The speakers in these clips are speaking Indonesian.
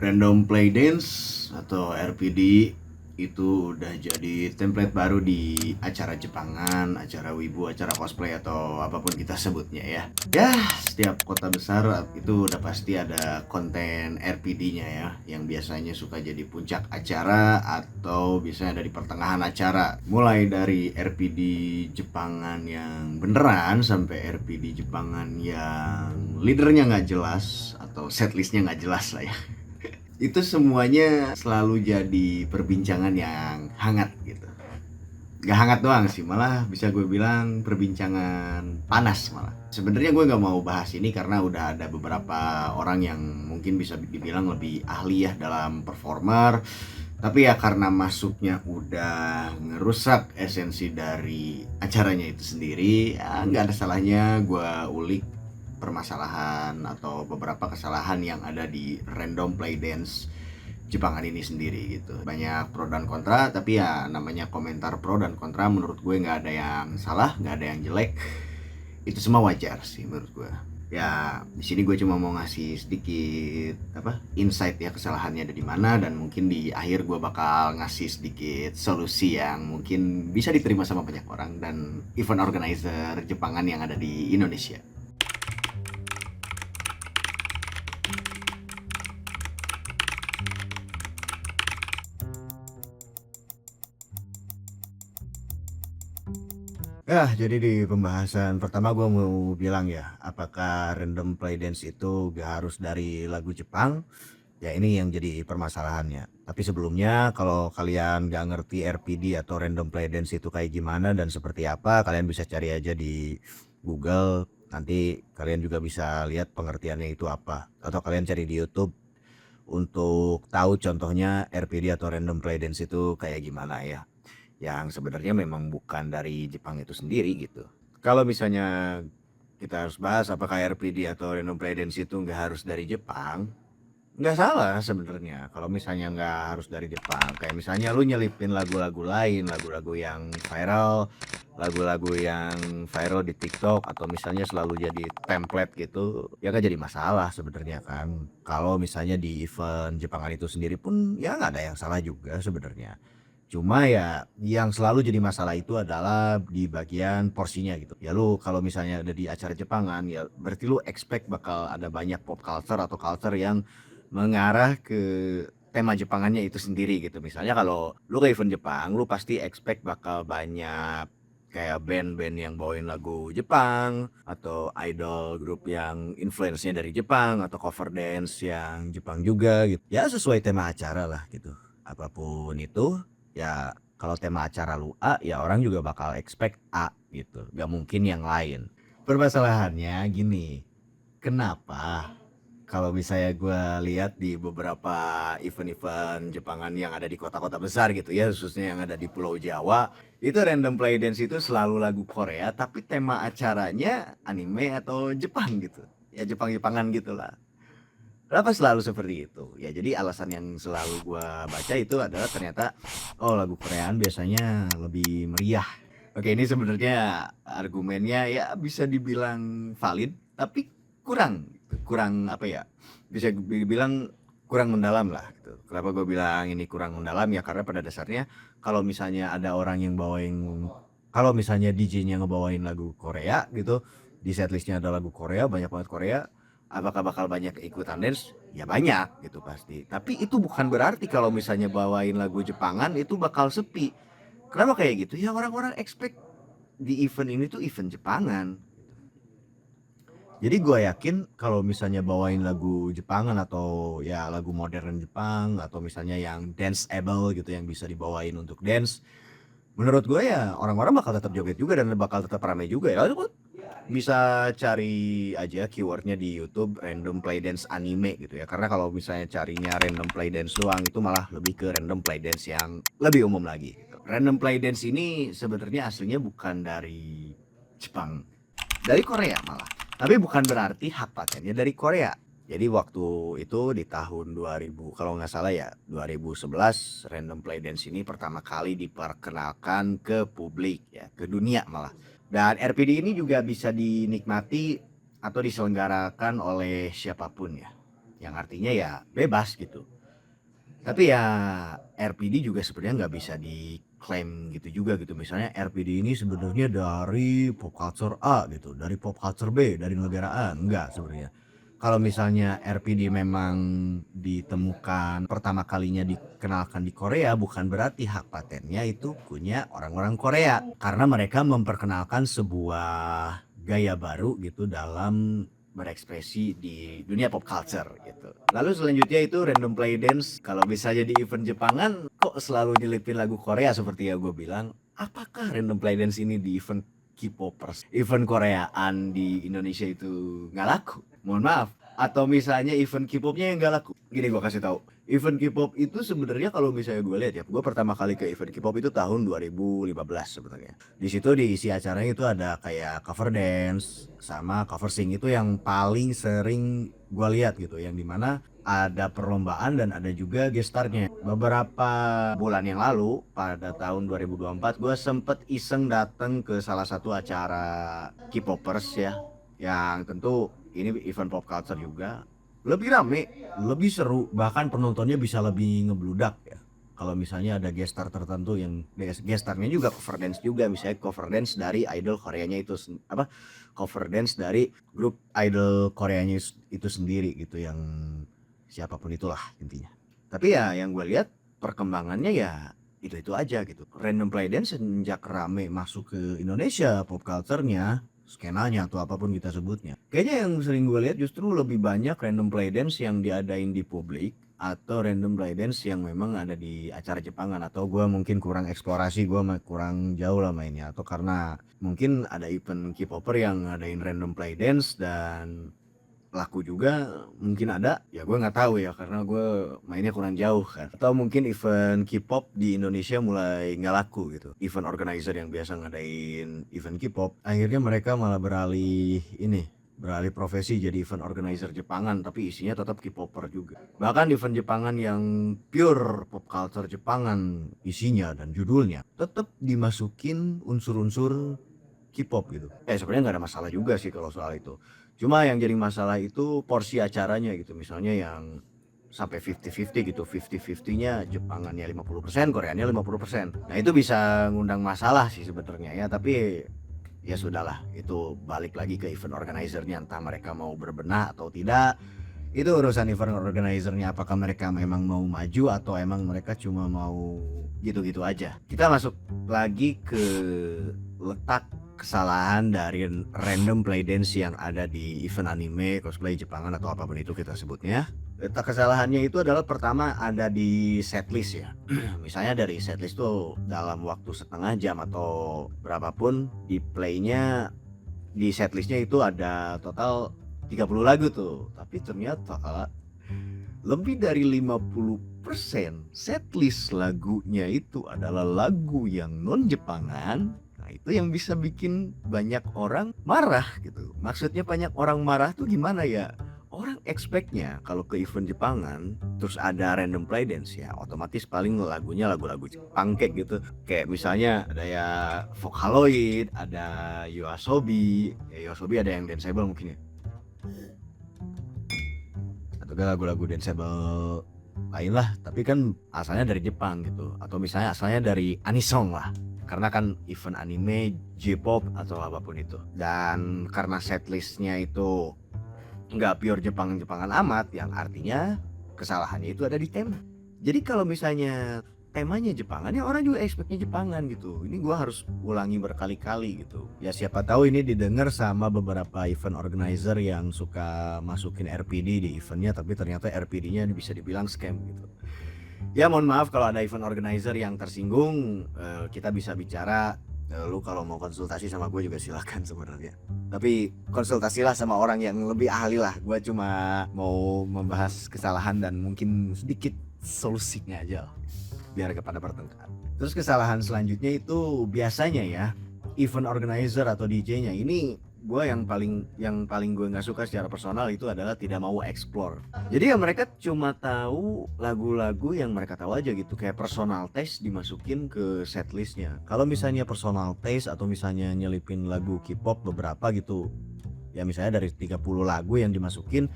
Random Play Dance atau RPD itu udah jadi template baru di acara Jepangan, acara wibu, acara cosplay atau apapun kita sebutnya ya. Ya, setiap kota besar itu udah pasti ada konten RPD-nya ya, yang biasanya suka jadi puncak acara atau biasanya ada di pertengahan acara. Mulai dari RPD Jepangan yang beneran sampai RPD Jepangan yang leadernya nggak jelas atau setlistnya nggak jelas lah ya. Itu semuanya selalu jadi perbincangan yang hangat gitu. Gak hangat doang sih, malah bisa gue bilang perbincangan panas malah. Sebenarnya gue gak mau bahas ini karena udah ada beberapa orang yang mungkin bisa dibilang lebih ahli ya dalam performer. Tapi ya karena masuknya udah ngerusak esensi dari acaranya itu sendiri, ya nggak ada salahnya gue ulik permasalahan atau beberapa kesalahan yang ada di random play dance Jepangan ini sendiri gitu. Banyak pro dan kontra, tapi ya namanya komentar pro dan kontra menurut gue nggak ada yang salah, nggak ada yang jelek. Itu semua wajar sih menurut gue. Ya di sini gue cuma mau ngasih sedikit insight ya, kesalahannya ada di mana, dan mungkin di akhir gue bakal ngasih sedikit solusi yang mungkin bisa diterima sama banyak orang dan event organizer Jepangan yang ada di Indonesia. Ya, jadi di pembahasan pertama gue mau bilang ya, apakah random play dance itu gak harus dari lagu Jepang? Ya ini yang jadi permasalahannya. Tapi sebelumnya kalau kalian gak ngerti RPD atau random play dance itu kayak gimana dan seperti apa, kalian bisa cari aja di Google. Nanti kalian juga bisa lihat pengertiannya itu apa. Atau kalian cari di YouTube untuk tahu contohnya RPD atau random play dance itu kayak gimana ya. Yang sebenarnya memang bukan dari Jepang itu sendiri gitu. Kalau misalnya kita harus bahas apakah RPD atau random play dance itu nggak harus dari Jepang, nggak salah sebenarnya kalau misalnya nggak harus dari Jepang. Kayak misalnya lu nyelipin lagu-lagu lain, lagu-lagu yang viral, lagu-lagu yang viral di TikTok, atau misalnya selalu jadi template gitu, ya kan jadi masalah sebenarnya kan. Kalau misalnya di event Jepangan itu sendiri pun ya nggak ada yang salah juga sebenarnya. Cuma ya yang selalu jadi masalah itu adalah di bagian porsinya gitu. Ya lu kalau misalnya ada di acara Jepangan ya berarti lu expect bakal ada banyak pop culture atau culture yang mengarah ke tema Jepangannya itu sendiri gitu. Misalnya kalau lu ke event Jepang, lu pasti expect bakal banyak kayak band-band yang bawain lagu Jepang, atau idol grup yang influence-nya dari Jepang, atau cover dance yang Jepang juga gitu. Ya sesuai tema acara lah gitu. Apapun itu, ya kalau tema acara lu A, ya orang juga bakal expect A gitu. Gak mungkin yang lain. Permasalahannya gini, kenapa kalau misalnya gue lihat di beberapa event-event Jepangan yang ada di kota-kota besar gitu ya, khususnya yang ada di Pulau Jawa, itu random play dance itu selalu lagu Korea, tapi tema acaranya anime atau Jepang gitu. Ya Jepang-Jepangan gitulah. Kenapa selalu seperti itu? Ya jadi alasan yang selalu gue baca itu adalah ternyata, oh lagu Koreaan biasanya lebih meriah. Oke, ini sebenarnya argumennya ya bisa dibilang valid, tapi kurang, kurang apa ya? Bisa dibilang kurang mendalam lah gitu. Kenapa gue bilang ini kurang mendalam ya? Karena pada dasarnya kalau misalnya ada orang yang bawain, kalau misalnya DJ-nya ngebawain lagu Korea gitu, di setlistnya ada lagu Korea, banyak banget Korea, apakah bakal banyak ikutan dance? Ya banyak gitu pasti. Tapi itu bukan berarti kalau misalnya bawain lagu Jepangan itu bakal sepi. Kenapa kayak gitu? Ya orang-orang expect di event ini tuh event Jepangan. Jadi gue yakin kalau misalnya bawain lagu Jepangan atau ya lagu modern Jepang atau misalnya yang danceable gitu yang bisa dibawain untuk dance, menurut gue ya orang-orang bakal tetap joget juga dan bakal tetap ramai juga ya. Lu bisa cari aja keywordnya di YouTube random play dance anime gitu ya. Karena kalau misalnya carinya random play dance doang itu malah lebih ke random play dance yang lebih umum lagi gitu. Random play dance ini sebenarnya aslinya bukan dari Jepang, dari Korea malah. Tapi bukan berarti hak patennya dari Korea. Jadi waktu itu di tahun 2000 kalau nggak salah ya 2011 Random Play Dance ini pertama kali diperkenalkan ke publik ya, ke dunia malah. Dan RPD ini juga bisa dinikmati atau diselenggarakan oleh siapapun ya. yang artinya ya bebas gitu. Tapi ya RPD juga sebenarnya nggak bisa diklaim gitu juga gitu. Misalnya RPD ini sebenarnya dari pop culture A gitu, dari pop culture B, dari negara A, enggak sebenarnya. Kalau misalnya RPD memang ditemukan pertama kalinya dikenalkan di Korea, bukan berarti hak patennya itu punya orang-orang Korea. Karena mereka memperkenalkan sebuah gaya baru gitu dalam berekspresi di dunia pop culture gitu. Lalu selanjutnya itu random play dance. Kalau bisa jadi event Jepangan, kok selalu nyelipin lagu Korea seperti yang gue bilang? Apakah random play dance ini di event K-popers, event Koreaan di Indonesia itu nggak laku? Mohon maaf. Atau misalnya event K-popnya yang nggak laku? Gini gue kasih tahu. Event K-pop itu sebenarnya kalau misalnya gue lihat ya, gue pertama kali ke event K-pop itu tahun 2015 sebenarnya. Di situ diisi acaranya itu ada kayak cover dance sama cover sing, itu yang paling sering gue lihat gitu, yang dimana ada perlombaan dan ada juga gestarnya. Beberapa bulan yang lalu pada tahun 2024 gue sempet iseng datang ke salah satu acara K-popers ya, yang tentu ini event pop culture juga. Lebih rame, lebih seru, bahkan penontonnya bisa lebih ngebludak ya. Kalau misalnya ada gestar tertentu yang gestarnya juga cover dance juga, misalnya cover dance dari idol Koreanya itu apa, cover dance dari grup idol Koreanya itu sendiri gitu, yang siapapun itulah intinya. Tapi ya yang gue lihat perkembangannya ya itu aja gitu. Random play dance sejak rame masuk ke Indonesia, pop culture-nya, skenanya atau apapun kita sebutnya, kayaknya yang sering gue lihat justru lebih banyak random play dance yang diadain di publik atau random play dance yang memang ada di acara Jepangan. Atau gue mungkin kurang eksplorasi, gue kurang jauh lah mainnya, atau karena mungkin ada event K-popper yang ngadain random play dance dan laku juga, mungkin ada ya, gue nggak tahu ya karena gue mainnya kurang jauh kan. Atau mungkin event K-pop di Indonesia mulai nggak laku gitu, event organizer yang biasa ngadain event K-pop akhirnya mereka malah beralih profesi jadi event organizer Jepangan, tapi isinya tetap K-popper juga. Bahkan event Jepangan yang pure pop culture Jepangan isinya dan judulnya tetap dimasukin unsur-unsur K-pop gitu. Sebenarnya nggak ada masalah juga sih kalau soal itu. Cuma yang jadi masalah itu porsi acaranya gitu. Misalnya yang sampai 50-50 gitu. 50-50-nya Jepangannya 50%, Koreanya 50%. Nah, itu bisa ngundang masalah sih sebenarnya ya, tapi ya sudahlah, itu balik lagi ke event organizer-nya, entah mereka mau berbenah atau tidak. Itu urusan event organizer-nya, apakah mereka memang mau maju atau emang mereka cuma mau gitu-gitu aja. Kita masuk lagi ke letak kesalahan dari random play dance yang ada di event anime, cosplay Jepangan atau apapun itu kita sebutnya. Letak kesalahannya itu adalah pertama ada di setlist ya. Misalnya dari setlist tuh dalam waktu setengah jam atau berapapun di playnya, di setlistnya itu ada total 30 lagu tuh. Tapi ternyata lebih dari 50% setlist lagunya itu adalah lagu yang non Jepangan. Nah, itu yang bisa bikin banyak orang marah gitu. Maksudnya banyak orang marah tuh gimana ya? Orang expectnya kalau ke event Jepangan terus ada random play dance ya otomatis paling lagunya lagu-lagu Jepang kayak gitu. Kayak misalnya ada ya Vocaloid, ada YOASOBI. Ya, YOASOBI ada yang danceable mungkin ya. Atau lagu-lagu danceable lain lah, tapi kan asalnya dari Jepang gitu. Atau misalnya asalnya dari anisong lah, karena kan event anime, J-pop atau apapun itu. Dan karena setlistnya itu nggak pure Jepangan amat, yang artinya kesalahannya itu ada di tema. Jadi kalau misalnya temanya Jepangan ya orang juga expectnya Jepangan gitu. Ini gua harus ulangi berkali-kali gitu. Ya siapa tahu ini didengar sama beberapa event organizer yang suka masukin RPD di eventnya, tapi ternyata RPD-nya bisa dibilang scam gitu. Ya mohon maaf kalau ada event organizer yang tersinggung. Kita bisa bicara. Lu kalau mau konsultasi sama gue juga silakan sebenarnya. Tapi konsultasilah sama orang yang lebih ahli lah. Gue cuma mau membahas kesalahan dan mungkin sedikit solusinya aja lah, biar kepada pertengahan. Terus kesalahan selanjutnya itu biasanya ya event organizer atau DJ-nya ini, gue yang paling gue nggak suka secara personal itu adalah tidak mau explore. Jadi ya mereka cuma tahu lagu-lagu yang mereka tahu aja gitu, kayak personal taste dimasukin ke setlistnya. Kalau misalnya personal taste atau misalnya nyelipin lagu K-pop beberapa gitu, ya misalnya dari 30 lagu yang dimasukin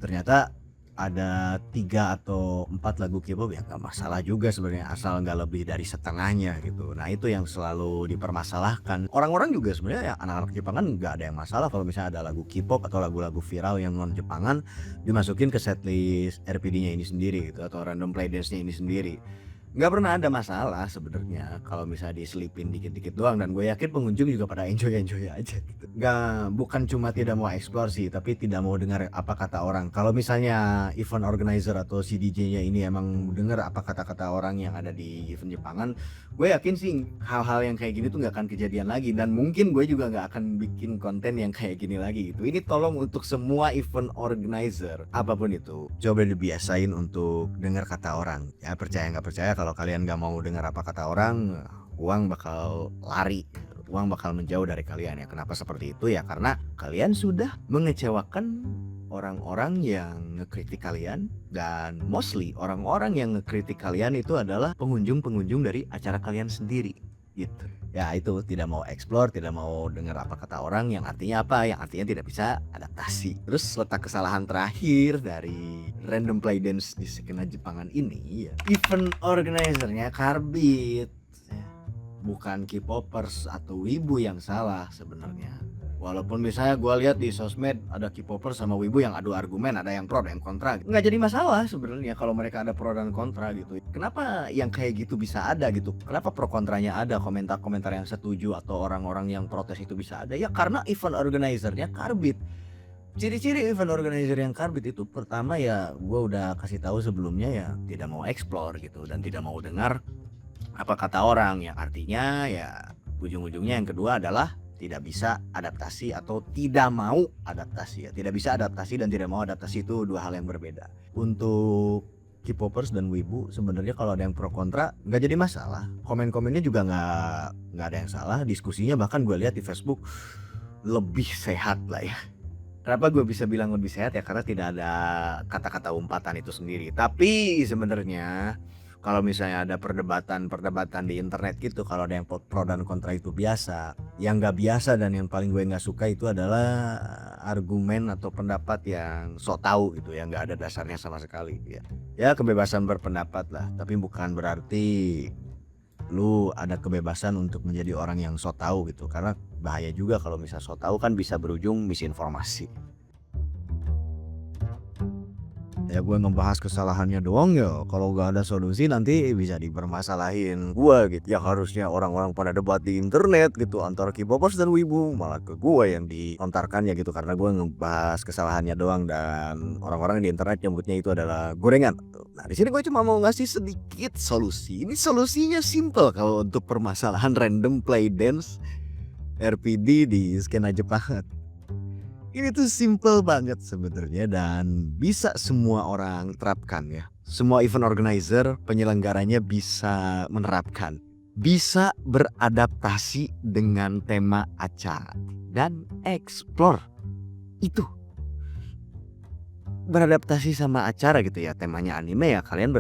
ternyata ada 3 atau 4 lagu K-pop ya nggak masalah juga sebenarnya, asal nggak lebih dari setengahnya gitu. Nah itu yang selalu dipermasalahkan. Orang-orang juga sebenarnya ya anak-anak Jepang kan nggak ada yang masalah kalau misalnya ada lagu K-pop atau lagu-lagu viral yang non Jepangan dimasukin ke setlist RPD-nya ini sendiri gitu atau random playlist-nya ini sendiri. Nggak pernah ada masalah sebenarnya kalau misalnya diselipin dikit-dikit doang, dan gue yakin pengunjung juga pada enjoy aja gitu. Bukan cuma tidak mau explore sih, tapi tidak mau dengar apa kata orang. Kalau misalnya event organizer atau si DJ-nya ini emang dengar apa kata-kata orang yang ada di event Jepangan, gue yakin sih hal-hal yang kayak gini tuh nggak akan kejadian lagi, dan mungkin gue juga nggak akan bikin konten yang kayak gini lagi gitu. Ini tolong untuk semua event organizer apapun itu, coba dibiasain untuk dengar kata orang. Ya percaya nggak percaya, kalau kalian nggak mau dengar apa kata orang, uang bakal lari, uang bakal menjauh dari kalian. Ya kenapa seperti itu? Ya karena kalian sudah mengecewakan orang-orang yang ngekritik kalian, dan mostly orang-orang yang ngekritik kalian itu adalah pengunjung-pengunjung dari acara kalian sendiri gitu. Ya itu tidak mau explore, tidak mau dengar apa kata orang, yang artinya apa? Yang artinya tidak bisa adaptasi. Terus letak kesalahan terakhir dari random play dance di skena Jepangan ini ya, event organizernya Carbit, bukan K-popers atau wibu yang salah sebenarnya. Walaupun misalnya gue lihat di sosmed ada K-popers sama wibu yang adu argumen, ada yang pro ada yang kontra, nggak jadi masalah sebenarnya kalau mereka ada pro dan kontra gitu. Kenapa yang kayak gitu bisa ada gitu? Kenapa pro kontranya ada, komentar-komentar yang setuju atau orang-orang yang protes itu bisa ada? Ya karena event organizernya Carbit. Ciri-ciri event organizer yang Carbit itu, pertama ya gue udah kasih tahu sebelumnya, ya tidak mau explore gitu dan tidak mau dengar apa kata orang, yang artinya ya ujung-ujungnya yang kedua adalah tidak bisa adaptasi atau tidak mau adaptasi. Ya tidak bisa adaptasi dan tidak mau adaptasi itu dua hal yang berbeda. Untuk K-popers dan wibu sebenarnya kalau ada yang pro kontra nggak jadi masalah, komen-komennya juga nggak ada yang salah, diskusinya bahkan gue lihat di Facebook lebih sehat lah ya. Kenapa gue bisa bilang lebih sehat ya, karena tidak ada kata-kata umpatan itu sendiri. Tapi sebenarnya kalau misalnya ada perdebatan di internet gitu, kalau ada yang pro dan kontra itu biasa. Yang nggak biasa dan yang paling gue nggak suka itu adalah argumen atau pendapat yang sok tahu gitu, yang nggak ada dasarnya sama sekali ya. Ya kebebasan berpendapat lah, tapi bukan berarti lu ada kebebasan untuk menjadi orang yang sok tahu gitu, karena bahaya juga kalau misalnya sok tahu kan bisa berujung misinformasi. Ya gue ngebahas kesalahannya doang ya, kalau gak ada solusi nanti bisa dipermasalahin gue gitu. Ya harusnya orang-orang pada debat di internet gitu antara K-popers dan wibu, malah ke gue yang dilontarkannya gitu, karena gue ngebahas kesalahannya doang dan orang-orang di internet nyebutnya itu adalah gorengan. Nah di sini gue cuma mau ngasih sedikit solusi. Ini solusinya simple kalau untuk permasalahan random play dance RPD di skena Jepang. Ini tuh simple banget sebenarnya dan bisa semua orang terapkan ya. Semua event organizer, penyelenggaranya bisa menerapkan. Bisa beradaptasi dengan tema acara dan explore. Itu. Beradaptasi sama acara gitu ya, temanya anime ya kalian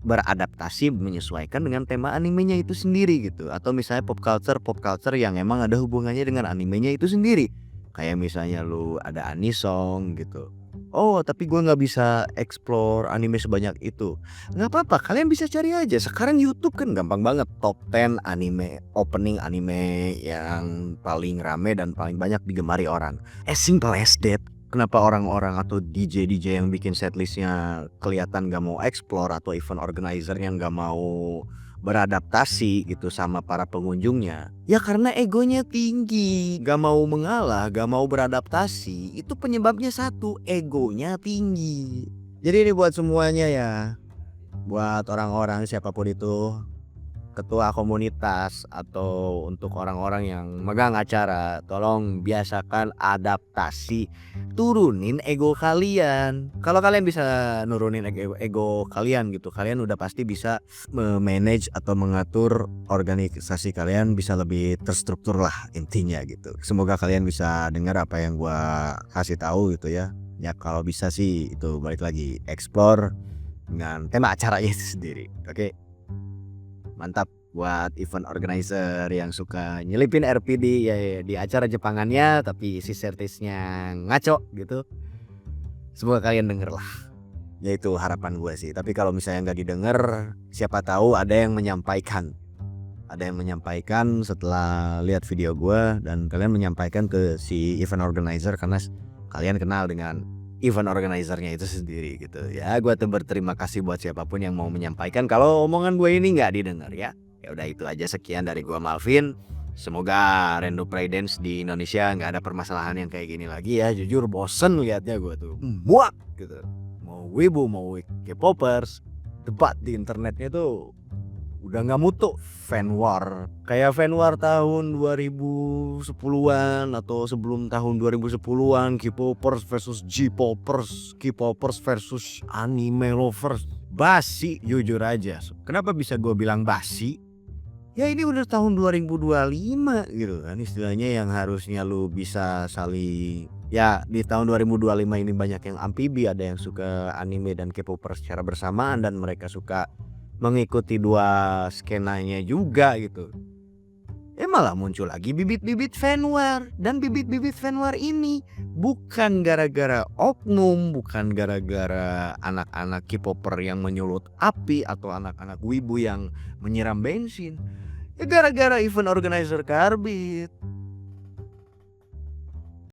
beradaptasi menyesuaikan dengan tema animenya itu sendiri gitu. Atau misalnya pop culture yang emang ada hubungannya dengan animenya itu sendiri. Kayak misalnya lu ada anisong gitu. Oh tapi gue gak bisa explore anime sebanyak itu. Gak apa-apa, kalian bisa cari aja. Sekarang YouTube kan gampang banget, top 10 anime, opening anime yang paling rame dan paling banyak digemari orang. As simple as that. Kenapa orang-orang atau DJ yang bikin setlistnya kelihatan gak mau explore, atau event organizer yang gak mau beradaptasi gitu sama para pengunjungnya? Ya karena egonya tinggi, gak mau mengalah, gak mau beradaptasi. Itu penyebabnya satu, egonya tinggi. Jadi ini buat semuanya ya, buat orang-orang siapapun itu, ketua komunitas atau untuk orang-orang yang megang acara, tolong biasakan adaptasi. Turunin ego kalian. Kalau kalian bisa nurunin ego kalian gitu, kalian udah pasti bisa manage atau mengatur organisasi kalian bisa lebih terstruktur lah intinya gitu. Semoga kalian bisa dengar apa yang gua kasih tahu gitu ya. Ya kalau bisa sih itu balik lagi explore dengan tema acaranya itu sendiri. Oke. Mantap buat event organizer yang suka nyelipin RPD ya di acara Jepangannya tapi isi sertisnya ngaco gitu. Semoga kalian denger lah. Ya itu harapan gue sih. Tapi kalau misalnya nggak didengar, siapa tahu ada yang menyampaikan. Ada yang menyampaikan setelah lihat video gue, dan kalian menyampaikan ke si event organizer karena kalian kenal dengan event organizernya itu sendiri gitu. Ya gue tuh berterima kasih buat siapapun yang mau menyampaikan kalau omongan gue ini nggak didengar ya. Ya udah itu aja, sekian dari gue Malvin. Semoga Random Play Dance di Indonesia nggak ada permasalahan yang kayak gini lagi ya. Jujur bosen liatnya gue tuh muak gitu. Mau wibu mau K-popers, debat di internetnya tuh udah nggak mutu. Fan war kayak fan war tahun 2010-an atau sebelum tahun 2010-an, K-popers versus J-popers, K-popers versus anime lovers. Basi, jujur aja. Kenapa bisa gue bilang basi? Ya ini udah tahun 2025 gitu kan, istilahnya yang harusnya lu bisa saling, ya di tahun 2025 ini banyak yang amfibi, ada yang suka anime dan K-popers secara bersamaan dan mereka suka mengikuti dua skenanya juga gitu. Malah muncul lagi bibit-bibit fanwar, dan bibit-bibit fanwar ini bukan gara-gara oknum, bukan gara-gara anak-anak K-popper yang menyulut api atau anak-anak wibu yang menyiram bensin. Ya gara-gara event organizer karbit.